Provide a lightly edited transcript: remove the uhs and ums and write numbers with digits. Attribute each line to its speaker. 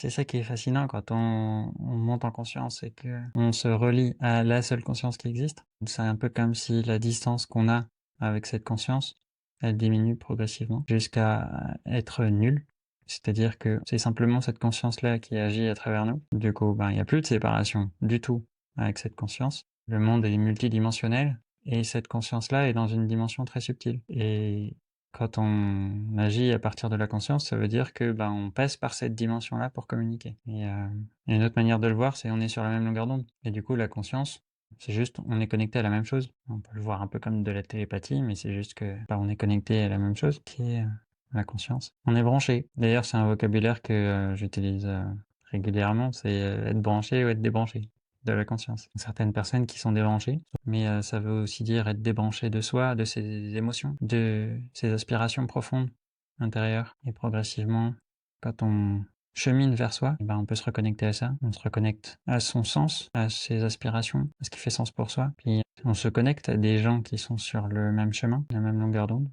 Speaker 1: C'est ça qui est fascinant quand on monte en conscience et que on se relie à la seule conscience qui existe. C'est un peu comme si la distance qu'on a avec cette conscience, elle diminue progressivement jusqu'à être nulle. C'est-à-dire que c'est simplement cette conscience-là qui agit à travers nous. Du coup, il n'y a plus de séparation du tout avec cette conscience. Le monde est multidimensionnel et cette conscience-là est dans une dimension très subtile. Et quand on agit à partir de la conscience, ça veut dire que on passe par cette dimension-là pour communiquer. Et une autre manière de le voir, c'est on est sur la même longueur d'onde. Et du coup, la conscience, c'est juste on est connecté à la même chose. On peut le voir un peu comme de la télépathie, mais c'est juste que on est connecté à la même chose, qui est la conscience. On est branché. D'ailleurs, c'est un vocabulaire que j'utilise régulièrement, c'est être branché ou être débranché de la conscience. Certaines personnes qui sont débranchées, mais ça veut aussi dire être débranché de soi, de ses émotions, de ses aspirations profondes intérieures. Et progressivement, quand on chemine vers soi, on peut se reconnecter à ça. On se reconnecte à son sens, à ses aspirations, à ce qui fait sens pour soi. Puis on se connecte à des gens qui sont sur le même chemin, la même longueur d'onde.